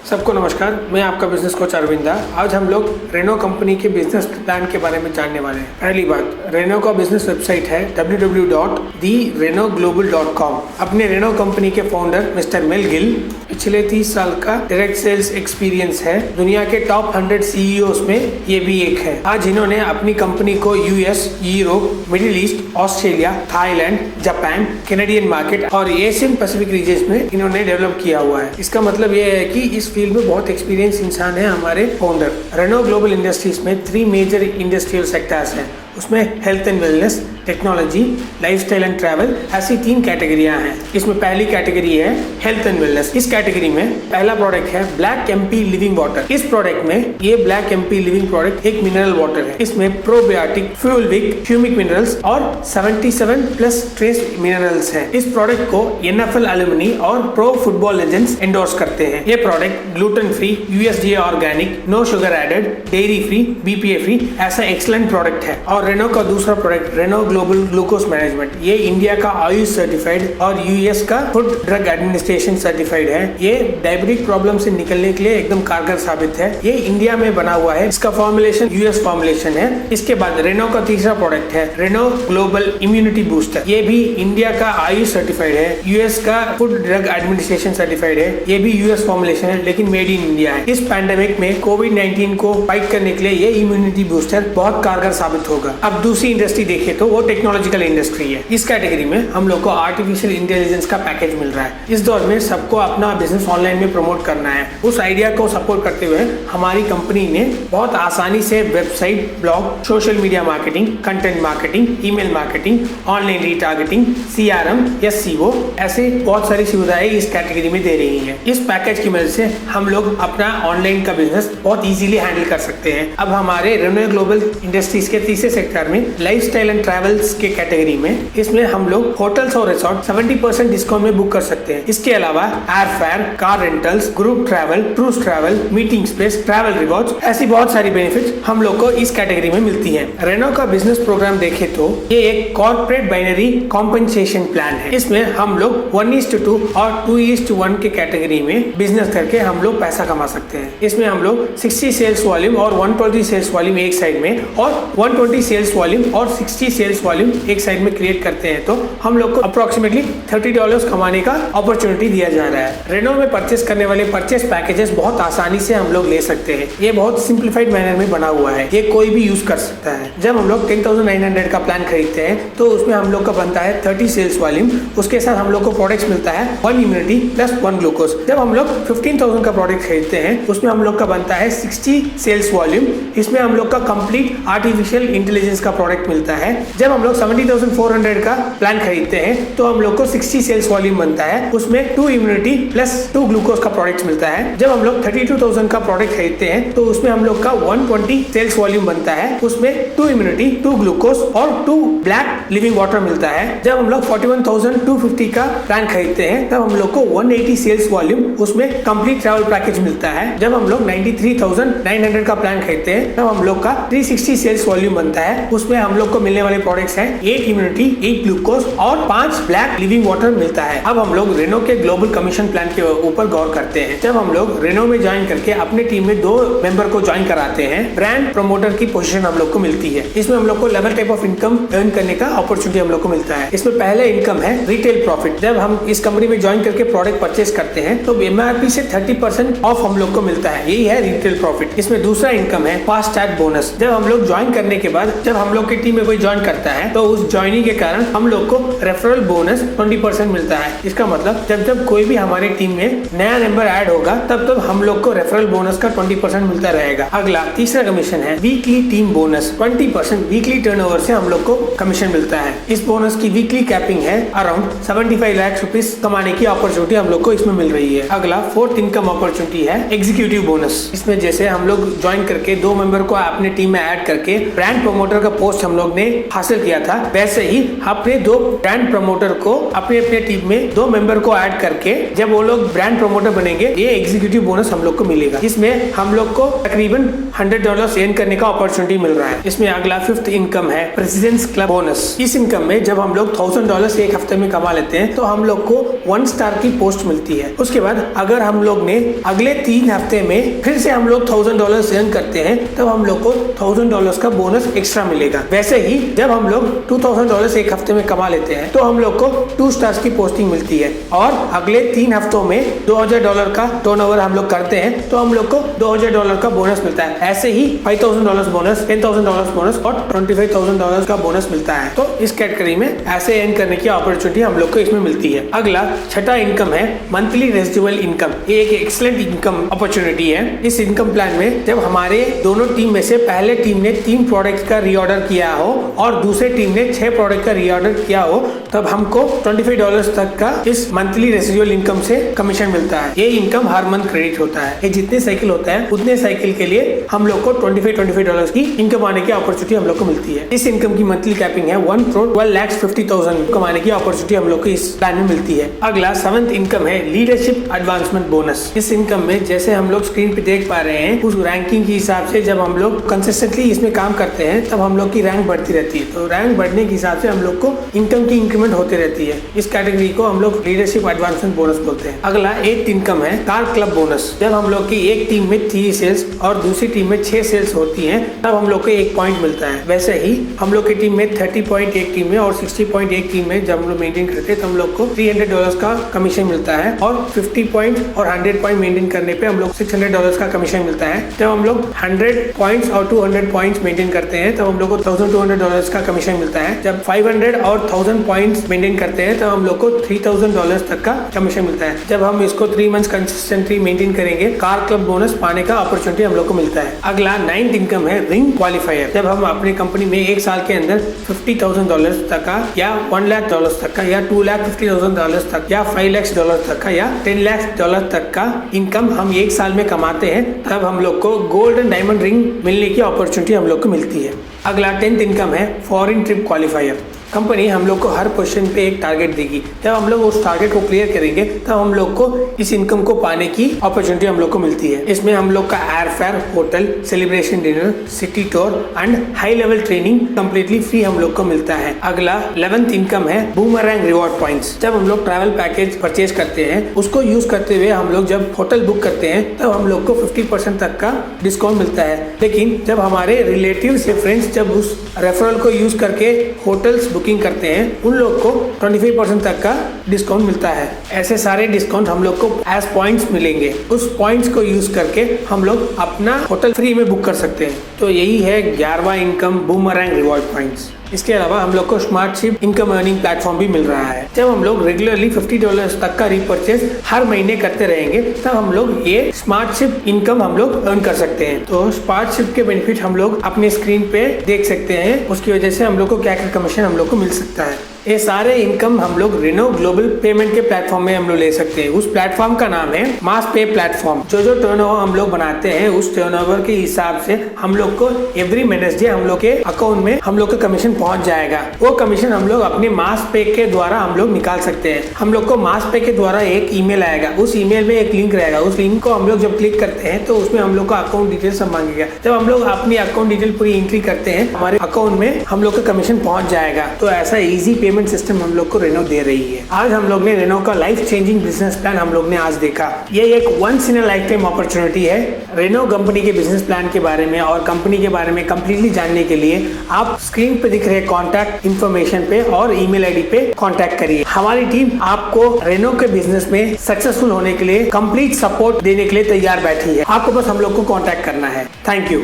सबको नमस्कार, मैं आपका बिजनेस कोच अरविंदा। आज हम लोग रेनो कंपनी के बिजनेस प्लान के बारे में जानने वाले हैं। पहली बात, रेनो का बिजनेस वेबसाइट है www.therenogrobal.com। अपने रेनो कंपनी के फाउंडर मिस्टर मेल गिल पिछले 30 साल का डायरेक्ट सेल्स एक्सपीरियंस है। दुनिया के टॉप 100 CEOs में ये भी एक है। आज इन्होंने अपनी कंपनी को US, Europe, middle east, Australia, Thailand, Japan, Canadian market और एशियन पैसिफिक रीजन में इन्होंने डेवलप किया हुआ है। इसका मतलब ये है कि इस फील्ड में बहुत एक्सपीरियंस इंसान है हमारे फाउंडर। रेनो ग्लोबल इंडस्ट्रीज में 3 मेजर इंडस्ट्रियल सेक्टर्स हैं। उसमें health and wellness, technology, lifestyle and travel, ऐसी 3 कैटेगरियां हैं। इसमें पहली कैटेगरी है हेल्थ एंड वेलनेस। इस कैटेगरी में पहला प्रोडक्ट है ब्लैक एमपी लिविंग वाटर। इस प्रोडक्ट में ये ब्लैक एमपी लिविंग प्रोडक्ट एक मिनरल वाटर है। इसमें प्रोबायोटिक, फ्यूलविक, ह्यूमिक मिनरल्स और 77+ ट्रेस मिनरल्स हैं। इस प्रोडक्ट को NFL अलुमनी और प्रो फुटबॉल लेजेंड्स एंडोर्स करते हैं। ये product gluten free, USDA organic, no sugar added, dairy free, BPA free, ऐसा एक्सलेंट प्रोडक्ट है। और रेनो का दूसरा product Reno global glucose management, ये इंडिया का आयुष सर्टिफाइड और US का फूड ड्रग एडमिनिस्ट्रेशन सर्टिफाइड है। ये डायबिटिक प्रॉब्लम से निकलने के लिए एकदम कारगर साबित है। ये इंडिया में बना हुआ है। इसका फॉर्मुलेशन US फॉर्मुलेशन है। इसके बाद रेनो का तीसरा प्रोडक्ट है रेनो ग्लोबल इम्यूनिटी बूस्टर। ये भी इंडिया का आयुष सर्टिफाइड है, US का फूड ड्रग एडमिनिस्ट्रेशन सर्टिफाइड है। ये भी US फॉर्मुलेशन है लेकिन मेड इन इंडिया है। इस पैंडेमिक में कोविड-19 को फाइट करने के लिए ये इम्यूनिटी बूस्टर बहुत कारगर साबित होगा। अब दूसरी इंडस्ट्री देखें तो वो टेक्नोलॉजिकल इंडस्ट्री है। इस कैटेगरी में हम लोग को आर्टिफिशियल इंटेलिजेंस का पैकेज मिल रहा है। इस दौर में सबको अपना बिजनेस ऑनलाइन में प्रमोट करना है। उस आइडिया को सपोर्ट करते हुए हमारी कंपनी ने बहुत आसानी से website, blog, social media marketing, content marketing, email marketing, online retargeting, CRM, SEO ऐसे बहुत सारी सुविधाएं इस कैटेगरी में दे रही है। इस पैकेज की मदद से हम लोग अपना ऑनलाइन का बिजनेस बहुत इजीली हैंडल कर सकते हैं। अब हमारे रेनो ग्लोबल इंडस्ट्रीज के तीसरे सेक्टर में लाइफस्टाइल एंड ट्रैवल्स के कैटेगरी में, इसमें हम लोग होटल्स और रिसोर्ट 70% डिस्काउंट में बुक कर सकते हैं। इसके अलावा air fare, car rentals, group travel, cruise travel, meeting space, travel rewards, ऐसी बहुत सारी बेनिफिट्स हम लोग को इस कैटेगरी में मिलती है। रेनो का बिजनेस प्रोग्राम देखें तो ये एक कॉर्पोरेट बाइनरी कॉम्पेंसेशन प्लान है। इसमें हम लोग 1:2 और 2:1 के कैटेगरी में बिजनेस करके हम लोग पैसा कमा सकते हैं। इसमें हम लोग 60 सेल्स वॉल्यूम और 120 सेल्स वॉल्यूम एक साइड में और 120 सेल्स वॉल्यूम और 60 सेल्स वॉल्यूम एक साइड में क्रिएट करते हैं तो हम लोग को अप्रोक्सीमेटली $30 कमाने का अपॉर्चुनिटी दिया जा रहा है। रेनो में परचेस करने वाले परचेस पैकेजेस बहुत आसानी से हम लोग ले सकते हैं। ये बहुत सिंप्लीफाइड मैनर में बना हुआ है। ये कोई भी यूज कर सकता है। जब हम लोग 10,900 का प्लान खरीदते हैं तो उसमें हम लोग का बनता है 30 सेल्स वॉल्यूम। उसके साथ हम लोग को प्रोडक्ट्स मिलता है 1 इम्यूनिटी प्लस 1 ग्लूकोज। जब हम लोग 15,000 का प्रोडक्ट खरीदते हैं उसमें हम लोग का बनता है 60 सेल्स वॉल्यूम। इसमें हम लोग का कंप्लीट आर्टिफिशियल इंटेलिजेंस का प्रोडक्ट मिलता है। जब हम लोग 70,400 का प्लान खरीदते हैं तो हम लोग को 60 सेल्स वॉल्यूम बनता है। उसमें 2 इम्यूनिटी प्लस 2 ग्लूकोज का प्रोडक्ट मिलता है। जब हम लोग 32,000 का प्रोडक्ट खरीदते हैं तो उसमें हम लोग का 120 सेल्स वॉल्यूम बनता है। उसमें 2 इम्यूनिटी, 2 ग्लूकोज और 2 ब्लैक लिविंग वाटर मिलता है। जब हम लोग 41,250 का प्लान खरीदते हैं तब हम लोग को 180 सेल्स वॉल्यूम, उसमें कंप्लीट ट्रैवल पैकेज मिलता है। जब हम लोग 93,900 का प्लान खरीदते हैं तब हम लोग का 360 सेल्स वॉल्यूम बनता है। उसमें हम लोग को मिलने वाले प्रोडक्ट्स हैं 8 इम्यूनिटी, 8 ग्लूकोज और 5 ब्लैक लिविंग वाटर मिलता है। अब हम लोग रेनो के ग्लोबल कमीशन प्लान के ऊपर गौर करते हैं। जब हम लोग रेनो में ज्वाइन करके अपने टीम में 2 मेंबर को ज्वाइन कराते हैं, ब्रांड प्रमोटर की पोजीशन हम लोग को मिलती है। इसमें हम लोग को level type of income earn करने का अपॉर्चुनिटी हम लोग को मिलता है। इसमें पहले इनकम है रिटेल प्रॉफिट। जब हम इस कंपनी में ज्वाइन करके प्रोडक्ट परचेस करते हैं तो MRP से 30% ऑफ हम लोग को मिलता है। यही है रिटेल प्रॉफिट। इसमें दूसरा इनकम है फास्ट ट्रैक बोनस। जब हम लोग ज्वाइन करने के बाद जब हम लोग की टीम में कोई ज्वाइन करता है तो उस ज्वाइनिंग के कारण हम लोग को रेफरल बोनस 20% मिलता है। इसका मतलब जब कोई भी हमारी टीम में नया मेंबर ऐड होगा तब हम लोग को रेफरल बोनस का 20% मिलता रहेगा। अगला तीसरा कमीशन है weekly team bonus. 20% weekly turnover से हम लोग को कमीशन मिलता है। इस बोनस की वीकली कैपिंग है अराउंड 75 लाख रुपीस कमाने की अपॉर्चुनिटी हम लोग को इसमें मिल रही है। अगला 4th इनकम अपॉर्चुनिटी है एग्जीक्यूटिव बोनस। इसमें जैसे हम लोग ज्वाइन करके 2 मेंबर को अपने टीम में ऐड करके ब्रांड प्रमोशन प्रमोटर का पोस्ट हम लोग ने हासिल किया था, वैसे ही अपने 2 ब्रांड प्रमोटर को अपने अपने टीम में 2 मेंबर को ऐड करके जब वो लोग ब्रांड प्रमोटर बनेंगे, ये एग्जीक्यूटिव बोनस हम लोग को मिलेगा। इसमें हम लोग को तकरीबन $100 अर्न करने का अपॉर्चुनिटी मिल रहा है। इसमें अगला 5th इनकम है प्रेसिडेंट्स क्लब बोनस। इस इनकम में जब हम लोग $1000 एक हफ्ते में कमा लेते हैं तो हम लोग को 1 स्टार की पोस्ट मिलती है। उसके बाद अगर हम लोग ने अगले 3 हफ्ते में फिर से हम लोग $1000 अर्न करते हैं तब हम लोग को $1000 का बोनस एक्स्ट्रा मिलेगा। वैसे ही जब हम लोग $2000 एक हफ्ते में कमा लेते हैं तो हम लोग को 2 स्टार्स की पोस्टिंग मिलती है और अगले 3 हफ्तों में $2000 का टर्नओवर हम लोग करते हैं तो हम लोग को $2000 का बोनस मिलता है। ऐसे ही $5000 बोनस, $10,000 बोनस और $25,000 का बोनस मिलता है। तो इस कैटेगरी में ऐसे अर्न करने की अपॉर्चुनिटी हम लोग को इसमें मिलती है। अगला 6था इनकम है मंथली रेजिडुअल इनकम। ये एक एक्सीलेंट इनकम अपॉर्चुनिटी है। इस इनकम प्लान में जब हमारे दोनों टीम में से पहले टीम ने 3 प्रोडक्ट का रीऑर्डर किया हो और दूसरे टीम ने 6 प्रोडक्ट का रीऑर्डर किया हो तब हमको $25 तक का इस मंथली रेजिडुअल इनकम से कमीशन मिलता है। ये इनकम हर मंथ क्रेडिट होता है। ये जितने साइकिल होता है उतने साइकिल के लिए हम लोग को $25 की इनकम आने की अपॉर्चुनिटी हम लोग को मिलती है। इस इनकम की मंथली कैपिंग है 1,12,50,000 कमाने की अपॉर्चुनिटी हम लोग को इस प्लान में मिलती है। अगला 7th इनकम है लीडरशिप एडवांसमेंट बोनस। इस इनकम में जैसे हम लोग स्क्रीन पे देख पा रहे हैं उस रैंकिंग के हिसाब से जब हम लोग कंसिस्टेंटली इसमें काम करते हैं तब हम लोग की रैंक बढ़ती रहती है। तो रैंक बढ़ने के हिसाब से हम लोग को इनकम की इंक्रीमेंट होती रहती है। इस कैटेगरी को हम लोग लीडरशिप एडवांसमेंट बोनस बोलते हैं। अगला 8th इनकम है कार क्लब बोनस। जब हम लोग की एक टीम में 3 सेल्स और दूसरी टीम में 6 सेल्स होती हैं तब हम लोग को 1 पॉइंट मिलता है। वैसे ही हम लोग की टीम में 30 पॉइंट एक टीम में और 60 पॉइंट एक टीम में जब हम लोग मेंटेन करते हैं तो हम लोग को $300 का कमीशन मिलता है और 50 पॉइंट और 100 पॉइंट मेंटेन करने पे हम लोग $600 का कमीशन मिलता है। जब हम लोग 100 पॉइंट्स और 200 पॉइंट्स मेंटेन करते हैं तब हम लोग को $1,200 का कमीशन मिलता है। जब 500 और 1000 पॉइंट्स मेंटेन करते हैं तब हम लोग को $3,000 तक का कमीशन मिलता है। जब हम इसको 3 मंथ्स कंसिस्टेंटली मेंटेन करेंगे कार क्लब बोनस पाने का अपॉर्चुनिटी हम लोग को मिलता है। अगला 9th इनकम है रिंग क्वालिफायर। जब हम अपनी कंपनी में 1 साल के अंदर $50,000 तक का या $1 लाख तक का या $2,50,000 तक या $5 लाख तक का या $10 लाख तक का इनकम हम 1 साल में कमाते हैं तब हम लोग को गोल्ड एंड डायमंड रिंग मिलने की अपॉर्चुनिटी हम लोग को मिलती है। अगला 10th इनकम है फॉरेन ट्रिप क्वालिफायर। कंपनी हम लोग को हर पोजीशन पे एक टारगेट देगी। जब हम लोग उस टारगेट को क्लियर करेंगे तब हम लोग को इस इनकम को पाने की अपॉर्चुनिटी हम लोग को मिलती है। इसमें हम लोग का air fare, hotel, celebration dinner, city tour and high level training completely free हम लोग को मिलता है। अगला 11th इनकम है बूमरैंग रिवॉर्ड पॉइंट्स। जब हम लोग ट्रैवल पैकेज परचेज करते हैं उसको यूज करते हुए हम लोग जब होटल बुक करते हैं तब हम लोग को 50% तक का डिस्काउंट मिलता है। लेकिन जब हमारे रिलेटिव से फ्रेंड्स जब उस रेफरल को यूज करके होटल्स बुकिंग करते हैं उन लोग को 25% तक का डिस्काउंट मिलता है। ऐसे सारे डिस्काउंट हम लोग को एज पॉइंट्स मिलेंगे। उस पॉइंट्स को यूज करके हम लोग अपना होटल फ्री में बुक कर सकते हैं। तो यही है 11वां इनकम बूमरैंग रिवॉर्ड पॉइंट्स। इसके अलावा हम लोग को स्मार्टशिप इनकम अर्निंग प्लेटफॉर्म भी मिल रहा है। जब हम लोग रेगुलरली $50 तक का रीपरचेज हर महीने करते रहेंगे तब हम लोग ये स्मार्टशिप इनकम हम लोग अर्न कर सकते हैं। तो स्मार्टशिप के बेनिफिट हम लोग अपने स्क्रीन पे देख सकते हैं। उसकी वजह से हम लोग को क्या क्या कमीशन हम लोग को मिल सकता है। ये सारे इनकम हम लोग रेनो ग्लोबल पेमेंट के प्लेटफॉर्म में हम लोग ले सकते हैं। उस प्लेटफॉर्म का नाम है मास पे प्लेटफॉर्म। जो टर्नओवर हम लोग बनाते हैं उस टर्नओवर के हिसाब से हम लोग को एवरी वेडनेसडे हम लोग के अकाउंट में हम लोग का कमीशन पहुंच जाएगा। वो कमीशन हम लोग अपने मास पे के द्वारा हम लोग निकाल सकते हैं। हम लोग को मास पे के द्वारा एक ईमेल आएगा। उस ईमेल में एक लिंक रहेगा। उस लिंक को हम लोग जब क्लिक करते हैं तो उसमें हम लोग का अकाउंट डिटेल सब मांगेगा। जब हम लोग अपनी अकाउंट डिटेल पूरी एंट्री करते हैं हमारे अकाउंट में हम लोग का कमीशन पहुंच जाएगा। तो ऐसा इजी पेमेंट सिस्टम हम लोग को रेनो दे रही है। आज हम लोग ने रेनो का लाइफ चेंजिंग बिजनेस प्लान हम लोग ने आज देखा। ये एक once in a life time opportunity है। रेनो कंपनी के बिजनेस प्लान के बारे में और कंपनी के बारे में कंप्लीटली जानने के लिए आप स्क्रीन पे दिख रहे कॉन्टैक्ट इन्फॉर्मेशन पे और ईमेल आईडी पे कॉन्टैक्ट करिए। हमारी टीम आपको रेनो के बिजनेस में सक्सेसफुल होने के लिए कंप्लीट सपोर्ट देने के लिए तैयार बैठी है। आपको बस हम लोग को कॉन्टैक्ट करना है। Thank you.